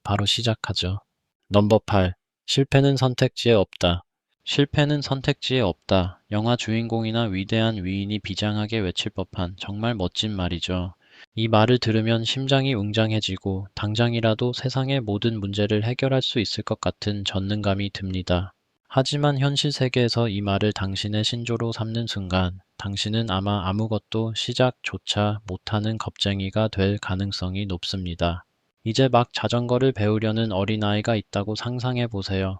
바로 시작하죠. 넘버 8. 실패는 선택지에 없다. 실패는 선택지에 없다. 영화 주인공이나 위대한 위인이 비장하게 외칠 법한 정말 멋진 말이죠. 이 말을 들으면 심장이 웅장해지고 당장이라도 세상의 모든 문제를 해결할 수 있을 것 같은 전능감이 듭니다. 하지만 현실 세계에서 이 말을 당신의 신조로 삼는 순간 당신은 아마 아무것도 시작조차 못하는 겁쟁이가 될 가능성이 높습니다. 이제 막 자전거를 배우려는 어린아이가 있다고 상상해 보세요.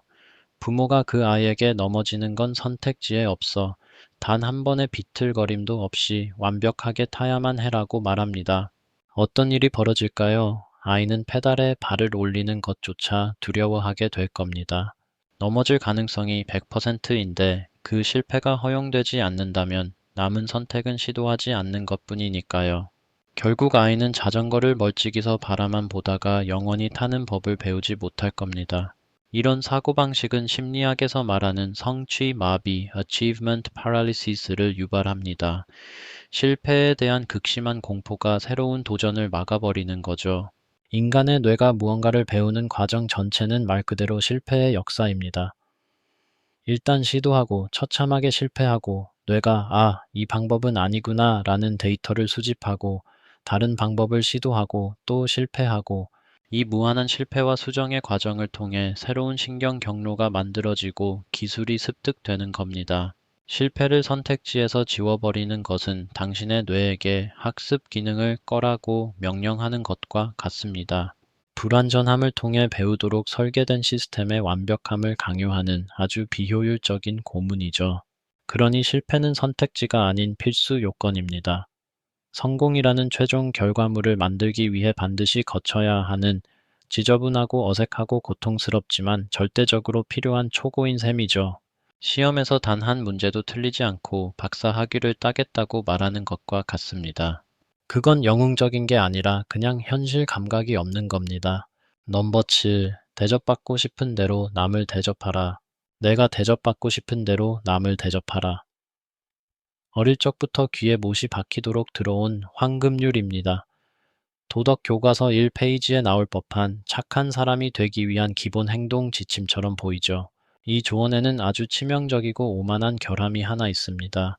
부모가 그 아이에게 넘어지는 건 선택지에 없어. 단 한 번의 비틀거림도 없이 완벽하게 타야만 해라고 말합니다. 어떤 일이 벌어질까요? 아이는 페달에 발을 올리는 것조차 두려워하게 될 겁니다. 넘어질 가능성이 100%인데 그 실패가 허용되지 않는다면 남은 선택은 시도하지 않는 것뿐이니까요. 결국 아이는 자전거를 멀찍이서 바라만 보다가 영원히 타는 법을 배우지 못할 겁니다. 이런 사고방식은 심리학에서 말하는 성취 마비, achievement paralysis를 유발합니다. 실패에 대한 극심한 공포가 새로운 도전을 막아버리는 거죠. 인간의 뇌가 무언가를 배우는 과정 전체는 말 그대로 실패의 역사입니다. 일단 시도하고 처참하게 실패하고 뇌가 이 방법은 아니구나 라는 데이터를 수집하고 다른 방법을 시도하고 또 실패하고 이 무한한 실패와 수정의 과정을 통해 새로운 신경 경로가 만들어지고 기술이 습득되는 겁니다. 실패를 선택지에서 지워버리는 것은 당신의 뇌에게 학습 기능을 꺼라고 명령하는 것과 같습니다. 불완전함을 통해 배우도록 설계된 시스템의 완벽함을 강요하는 아주 비효율적인 고문이죠. 그러니 실패는 선택지가 아닌 필수 요건입니다. 성공이라는 최종 결과물을 만들기 위해 반드시 거쳐야 하는 지저분하고 어색하고 고통스럽지만 절대적으로 필요한 초고인 셈이죠. 시험에서 단 한 문제도 틀리지 않고 박사 학위를 따겠다고 말하는 것과 같습니다. 그건 영웅적인 게 아니라 그냥 현실 감각이 없는 겁니다. 넘버 7. 대접받고 싶은 대로 남을 대접하라. 내가 대접받고 싶은 대로 남을 대접하라. 어릴 적부터 귀에 못이 박히도록 들어온 황금률입니다. 도덕 교과서 1페이지에 나올 법한 착한 사람이 되기 위한 기본 행동 지침처럼 보이죠. 이 조언에는 아주 치명적이고 오만한 결함이 하나 있습니다.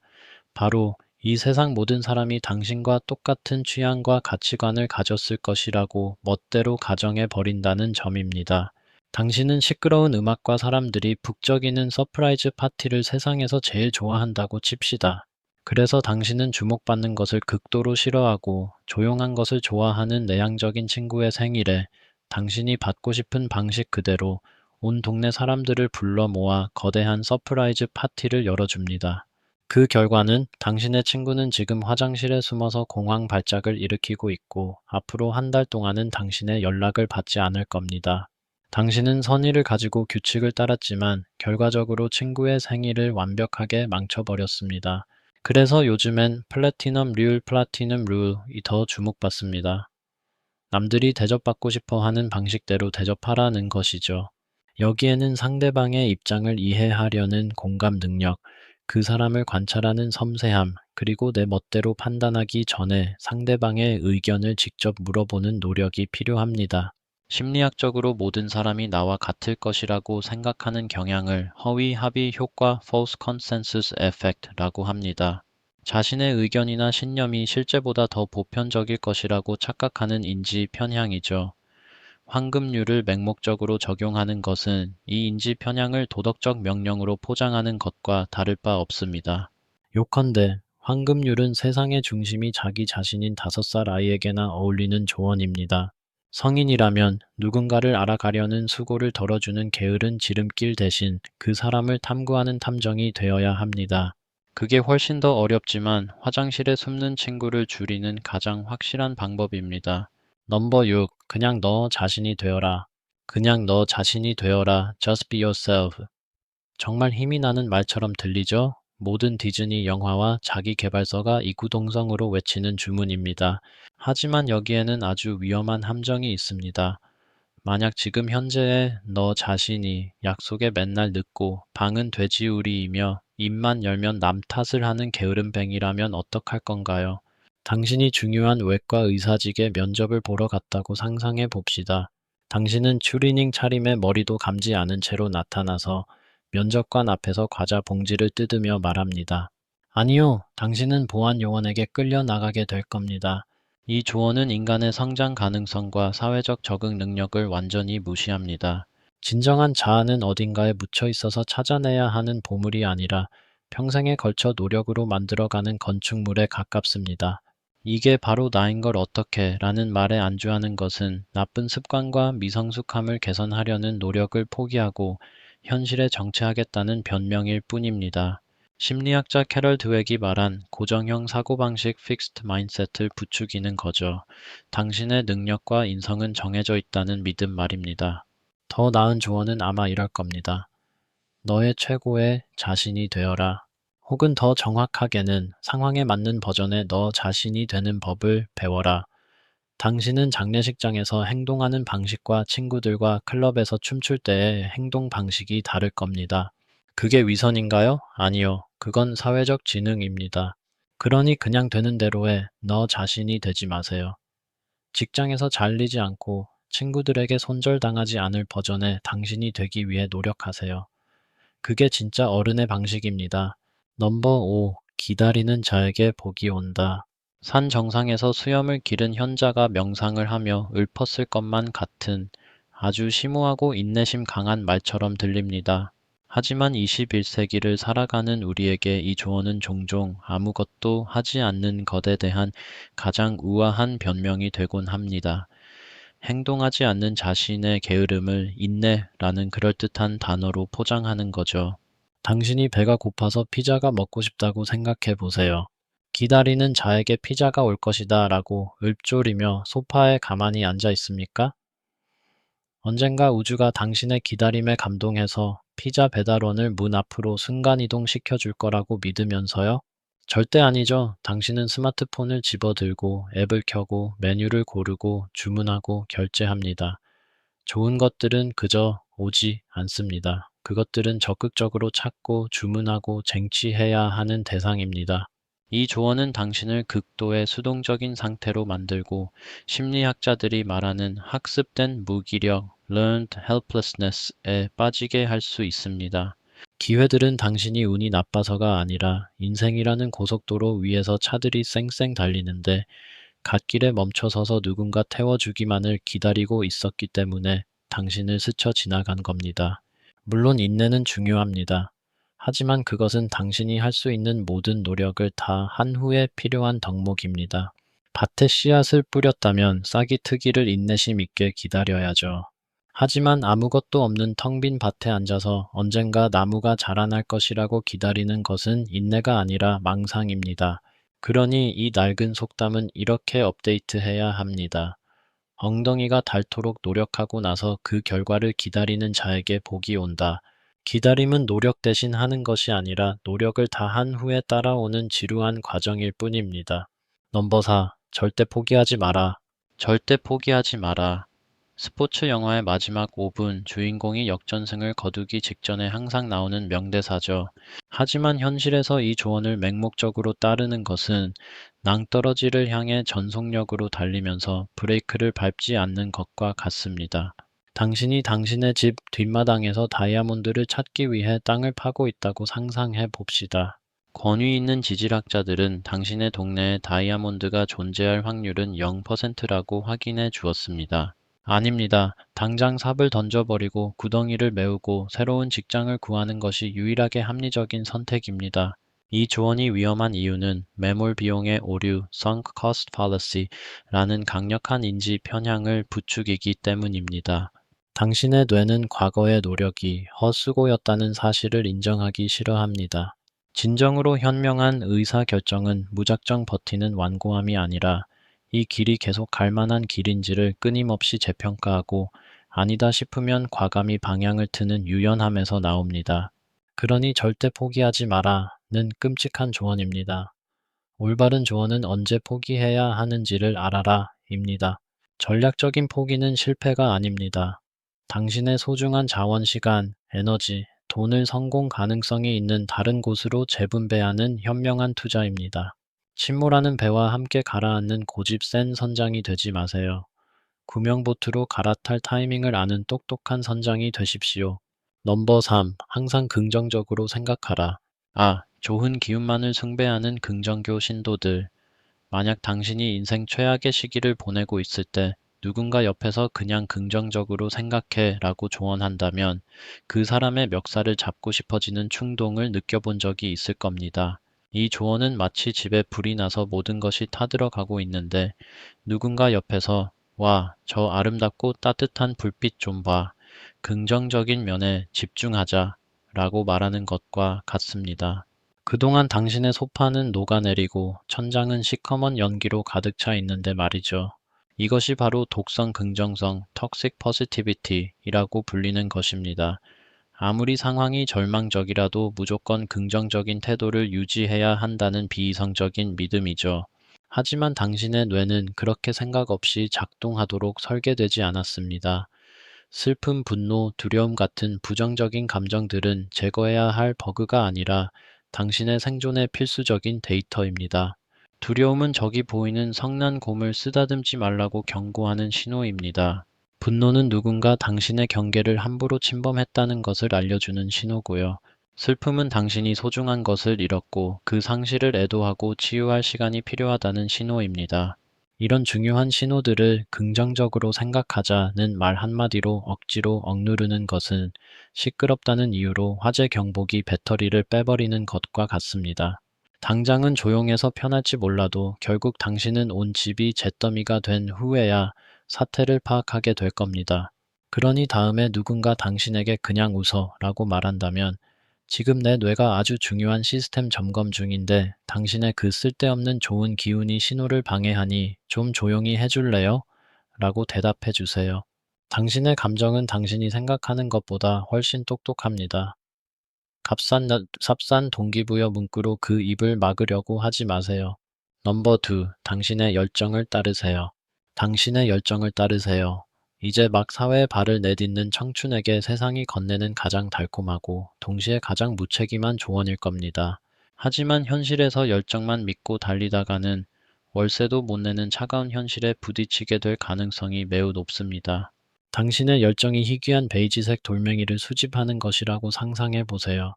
바로 이 세상 모든 사람이 당신과 똑같은 취향과 가치관을 가졌을 것이라고 멋대로 가정해 버린다는 점입니다. 당신은 시끄러운 음악과 사람들이 북적이는 서프라이즈 파티를 세상에서 제일 좋아한다고 칩시다. 그래서 당신은 주목받는 것을 극도로 싫어하고 조용한 것을 좋아하는 내향적인 친구의 생일에 당신이 받고 싶은 방식 그대로 온 동네 사람들을 불러 모아 거대한 서프라이즈 파티를 열어줍니다. 그 결과는 당신의 친구는 지금 화장실에 숨어서 공황 발작을 일으키고 있고 앞으로 한 달 동안은 당신의 연락을 받지 않을 겁니다. 당신은 선의를 가지고 규칙을 따랐지만 결과적으로 친구의 생일을 완벽하게 망쳐버렸습니다. 그래서 요즘엔 플래티넘 룰이 더 주목받습니다. 남들이 대접받고 싶어 하는 방식대로 대접하라는 것이죠. 여기에는 상대방의 입장을 이해하려는 공감 능력, 그 사람을 관찰하는 섬세함, 그리고 내 멋대로 판단하기 전에 상대방의 의견을 직접 물어보는 노력이 필요합니다. 심리학적으로 모든 사람이 나와 같을 것이라고 생각하는 경향을 허위 합의 효과 (false consensus effect)라고 합니다. 자신의 의견이나 신념이 실제보다 더 보편적일 것이라고 착각하는 인지 편향이죠. 황금률을 맹목적으로 적용하는 것은 이 인지 편향을 도덕적 명령으로 포장하는 것과 다를 바 없습니다. 요컨대 황금률은 세상의 중심이 자기 자신인 5살 아이에게나 어울리는 조언입니다. 성인이라면 누군가를 알아가려는 수고를 덜어주는 게으른 지름길 대신 그 사람을 탐구하는 탐정이 되어야 합니다. 그게 훨씬 더 어렵지만 화장실에 숨는 친구를 줄이는 가장 확실한 방법입니다. 넘버 6. 그냥 너 자신이 되어라. 그냥 너 자신이 되어라. Just be yourself. 정말 힘이 나는 말처럼 들리죠? 모든 디즈니 영화와 자기 개발서가 이구동성으로 외치는 주문입니다. 하지만 여기에는 아주 위험한 함정이 있습니다. 만약 지금 현재의 너 자신이 약속에 맨날 늦고 방은 돼지우리이며 입만 열면 남 탓을 하는 게으름뱅이라면 어떡할 건가요? 당신이 중요한 외과 의사직에 면접을 보러 갔다고 상상해 봅시다. 당신은 추리닝 차림에 머리도 감지 않은 채로 나타나서 면접관 앞에서 과자 봉지를 뜯으며 말합니다. 아니요, 당신은 보안 요원에게 끌려 나가게 될 겁니다. 이 조언은 인간의 성장 가능성과 사회적 적응 능력을 완전히 무시합니다. 진정한 자아는 어딘가에 묻혀 있어서 찾아내야 하는 보물이 아니라 평생에 걸쳐 노력으로 만들어가는 건축물에 가깝습니다. 이게 바로 나인 걸 어떻게 라는 말에 안주하는 것은 나쁜 습관과 미성숙함을 개선하려는 노력을 포기하고 현실에 정체하겠다는 변명일 뿐입니다. 심리학자 캐럴 드웩이 말한 고정형 사고방식 픽스드 마인셋을 부추기는 거죠. 당신의 능력과 인성은 정해져 있다는 믿음 말입니다. 더 나은 조언은 아마 이럴 겁니다. 너의 최고의 자신이 되어라. 혹은 더 정확하게는 상황에 맞는 버전의 너 자신이 되는 법을 배워라. 당신은 장례식장에서 행동하는 방식과 친구들과 클럽에서 춤출 때의 행동 방식이 다를 겁니다. 그게 위선인가요? 아니요. 그건 사회적 지능입니다. 그러니 그냥 되는 대로 해. 너 자신이 되지 마세요. 직장에서 잘리지 않고 친구들에게 손절당하지 않을 버전의 당신이 되기 위해 노력하세요. 그게 진짜 어른의 방식입니다. 넘버 5. 기다리는 자에게 복이 온다. 산 정상에서 수염을 기른 현자가 명상을 하며 읊었을 것만 같은 아주 심오하고 인내심 강한 말처럼 들립니다. 하지만 21세기를 살아가는 우리에게 이 조언은 종종 아무것도 하지 않는 것에 대한 가장 우아한 변명이 되곤 합니다. 행동하지 않는 자신의 게으름을 인내라는 그럴듯한 단어로 포장하는 거죠. 당신이 배가 고파서 피자가 먹고 싶다고 생각해 보세요. 기다리는 자에게 피자가 올 것이다 라고 읊조리며 소파에 가만히 앉아 있습니까? 언젠가 우주가 당신의 기다림에 감동해서 피자 배달원을 문 앞으로 순간이동 시켜줄 거라고 믿으면서요? 절대 아니죠. 당신은 스마트폰을 집어들고 앱을 켜고 메뉴를 고르고 주문하고 결제합니다. 좋은 것들은 그저 오지 않습니다. 그것들은 적극적으로 찾고 주문하고 쟁취해야 하는 대상입니다. 이 조언은 당신을 극도의 수동적인 상태로 만들고 심리학자들이 말하는 학습된 무기력, learned helplessness에 빠지게 할 수 있습니다. 기회들은 당신이 운이 나빠서가 아니라 인생이라는 고속도로 위에서 차들이 쌩쌩 달리는데 갓길에 멈춰서서 누군가 태워주기만을 기다리고 있었기 때문에 당신을 스쳐 지나간 겁니다. 물론 인내는 중요합니다. 하지만 그것은 당신이 할 수 있는 모든 노력을 다 한 후에 필요한 덕목입니다. 밭에 씨앗을 뿌렸다면 싹이 트기를 인내심 있게 기다려야죠. 하지만 아무것도 없는 텅 빈 밭에 앉아서 언젠가 나무가 자라날 것이라고 기다리는 것은 인내가 아니라 망상입니다. 그러니 이 낡은 속담은 이렇게 업데이트해야 합니다. 엉덩이가 닳도록 노력하고 나서 그 결과를 기다리는 자에게 복이 온다. 기다림은 노력 대신 하는 것이 아니라 노력을 다 한 후에 따라오는 지루한 과정일 뿐입니다. 넘버 4. 절대 포기하지 마라. 절대 포기하지 마라. 스포츠 영화의 마지막 5분, 주인공이 역전승을 거두기 직전에 항상 나오는 명대사죠. 하지만 현실에서 이 조언을 맹목적으로 따르는 것은 낭떠러지를 향해 전속력으로 달리면서 브레이크를 밟지 않는 것과 같습니다. 당신이 당신의 집 뒷마당에서 다이아몬드를 찾기 위해 땅을 파고 있다고 상상해 봅시다. 권위 있는 지질학자들은 당신의 동네에 다이아몬드가 존재할 확률은 0%라고 확인해 주었습니다. 아닙니다. 당장 삽을 던져버리고 구덩이를 메우고 새로운 직장을 구하는 것이 유일하게 합리적인 선택입니다. 이 조언이 위험한 이유는 매몰 비용의 오류, sunk cost fallacy라는 강력한 인지 편향을 부추기기 때문입니다. 당신의 뇌는 과거의 노력이 헛수고였다는 사실을 인정하기 싫어합니다. 진정으로 현명한 의사결정은 무작정 버티는 완고함이 아니라 이 길이 계속 갈 만한 길인지를 끊임없이 재평가하고 아니다 싶으면 과감히 방향을 트는 유연함에서 나옵니다. 그러니 절대 포기하지 마라는 끔찍한 조언입니다. 올바른 조언은 언제 포기해야 하는지를 알아라입니다. 전략적인 포기는 실패가 아닙니다. 당신의 소중한 자원, 시간, 에너지, 돈을 성공 가능성이 있는 다른 곳으로 재분배하는 현명한 투자입니다. 침몰하는 배와 함께 가라앉는 고집 센 선장이 되지 마세요. 구명보트로 갈아탈 타이밍을 아는 똑똑한 선장이 되십시오. 넘버 3. 항상 긍정적으로 생각하라. 좋은 기운만을 숭배하는 긍정교 신도들. 만약 당신이 인생 최악의 시기를 보내고 있을 때 누군가 옆에서 그냥 긍정적으로 생각해 라고 조언한다면 그 사람의 멱살을 잡고 싶어지는 충동을 느껴본 적이 있을 겁니다. 이 조언은 마치 집에 불이 나서 모든 것이 타들어가고 있는데 누군가 옆에서 와, 저 아름답고 따뜻한 불빛 좀 봐. 긍정적인 면에 집중하자 라고 말하는 것과 같습니다. 그동안 당신의 소파는 녹아내리고 천장은 시커먼 연기로 가득 차 있는데 말이죠. 이것이 바로 독성 긍정성, toxic positivity이라고 불리는 것입니다. 아무리 상황이 절망적이라도 무조건 긍정적인 태도를 유지해야 한다는 비이성적인 믿음이죠. 하지만 당신의 뇌는 그렇게 생각 없이 작동하도록 설계되지 않았습니다. 슬픔, 분노, 두려움 같은 부정적인 감정들은 제거해야 할 버그가 아니라 당신의 생존에 필수적인 데이터입니다. 두려움은 저기 보이는 성난 곰을 쓰다듬지 말라고 경고하는 신호입니다. 분노는 누군가 당신의 경계를 함부로 침범했다는 것을 알려주는 신호고요. 슬픔은 당신이 소중한 것을 잃었고 그 상실을 애도하고 치유할 시간이 필요하다는 신호입니다. 이런 중요한 신호들을 긍정적으로 생각하자는 말 한마디로 억지로 억누르는 것은 시끄럽다는 이유로 화재 경보기 배터리를 빼버리는 것과 같습니다. 당장은 조용해서 편할지 몰라도 결국 당신은 온 집이 잿더미가 된 후에야 사태를 파악하게 될 겁니다. 그러니 다음에 누군가 당신에게 그냥 웃어 라고 말한다면 지금 내 뇌가 아주 중요한 시스템 점검 중인데 당신의 그 쓸데없는 좋은 기운이 신호를 방해하니 좀 조용히 해줄래요? 라고 대답해 주세요. 당신의 감정은 당신이 생각하는 것보다 훨씬 똑똑합니다. 삽산 동기부여 문구로 그 입을 막으려고 하지 마세요. 넘버 2. 당신의 열정을 따르세요. 당신의 열정을 따르세요. 이제 막 사회에 발을 내딛는 청춘에게 세상이 건네는 가장 달콤하고 동시에 가장 무책임한 조언일 겁니다. 하지만 현실에서 열정만 믿고 달리다가는 월세도 못 내는 차가운 현실에 부딪히게 될 가능성이 매우 높습니다. 당신의 열정이 희귀한 베이지색 돌멩이를 수집하는 것이라고 상상해 보세요.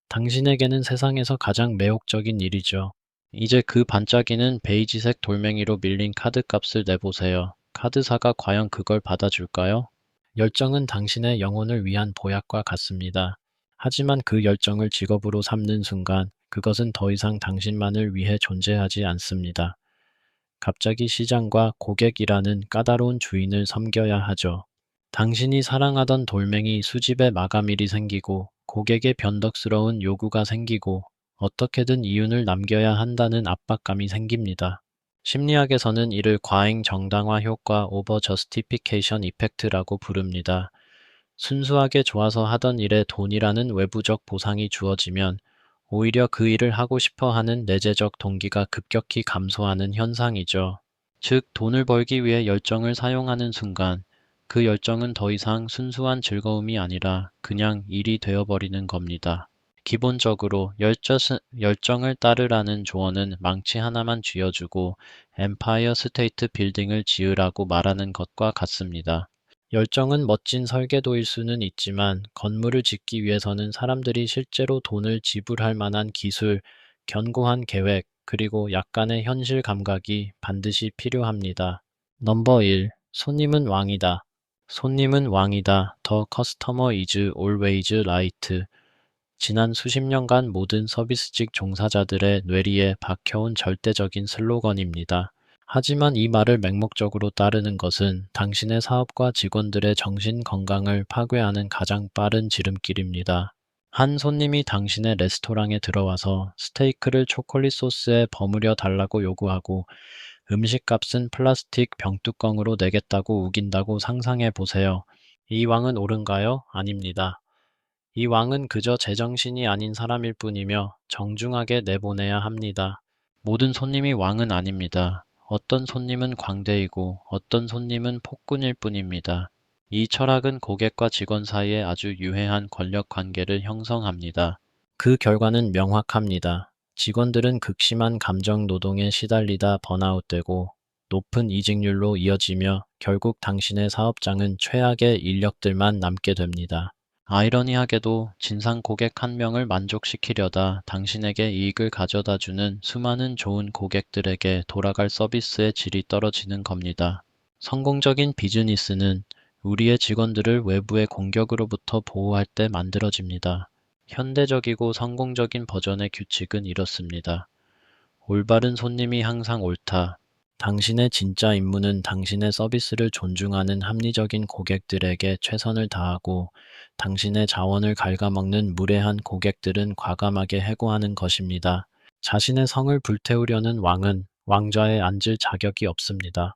당신에게는 세상에서 가장 매혹적인 일이죠. 이제 그 반짝이는 베이지색 돌멩이로 밀린 카드값을 내보세요. 카드사가 과연 그걸 받아줄까요? 열정은 당신의 영혼을 위한 보약과 같습니다. 하지만 그 열정을 직업으로 삼는 순간 그것은 더 이상 당신만을 위해 존재하지 않습니다. 갑자기 시장과 고객이라는 까다로운 주인을 섬겨야 하죠. 당신이 사랑하던 돌멩이 수집에 마감일이 생기고 고객의 변덕스러운 요구가 생기고 어떻게든 이윤을 남겨야 한다는 압박감이 생깁니다. 심리학에서는 이를 과잉 정당화 효과 오버 저스티피케이션 이펙트라고 부릅니다. 순수하게 좋아서 하던 일에 돈이라는 외부적 보상이 주어지면 오히려 그 일을 하고 싶어 하는 내재적 동기가 급격히 감소하는 현상이죠. 즉, 돈을 벌기 위해 열정을 사용하는 순간 그 열정은 더 이상 순수한 즐거움이 아니라 그냥 일이 되어버리는 겁니다. 기본적으로 열정을 따르라는 조언은 망치 하나만 쥐어주고 엠파이어 스테이트 빌딩을 지으라고 말하는 것과 같습니다. 열정은 멋진 설계도일 수는 있지만 건물을 짓기 위해서는 사람들이 실제로 돈을 지불할 만한 기술, 견고한 계획, 그리고 약간의 현실 감각이 반드시 필요합니다. 넘버 1. 손님은 왕이다. 손님은 왕이다. The customer is always right. 지난 수십 년간 모든 서비스직 종사자들의 뇌리에 박혀온 절대적인 슬로건입니다. 하지만 이 말을 맹목적으로 따르는 것은 당신의 사업과 직원들의 정신 건강을 파괴하는 가장 빠른 지름길입니다. 한 손님이 당신의 레스토랑에 들어와서 스테이크를 초콜릿 소스에 버무려 달라고 요구하고 음식값은 플라스틱 병뚜껑으로 내겠다고 우긴다고 상상해 보세요. 이 왕은 옳은가요? 아닙니다. 이 왕은 그저 제정신이 아닌 사람일 뿐이며 정중하게 내보내야 합니다. 모든 손님이 왕은 아닙니다. 어떤 손님은 광대이고 어떤 손님은 폭군일 뿐입니다. 이 철학은 고객과 직원 사이에 아주 유해한 권력 관계를 형성합니다. 그 결과는 명확합니다. 직원들은 극심한 감정 노동에 시달리다 번아웃되고 높은 이직률로 이어지며 결국 당신의 사업장은 최악의 인력들만 남게 됩니다. 아이러니하게도 진상 고객 한 명을 만족시키려다 당신에게 이익을 가져다주는 수많은 좋은 고객들에게 돌아갈 서비스의 질이 떨어지는 겁니다. 성공적인 비즈니스는 우리의 직원들을 외부의 공격으로부터 보호할 때 만들어집니다. 현대적이고 성공적인 버전의 규칙은 이렇습니다. 올바른 손님이 항상 옳다. 당신의 진짜 임무는 당신의 서비스를 존중하는 합리적인 고객들에게 최선을 다하고 당신의 자원을 갉아먹는 무례한 고객들은 과감하게 해고하는 것입니다. 자신의 성을 불태우려는 왕은 왕좌에 앉을 자격이 없습니다.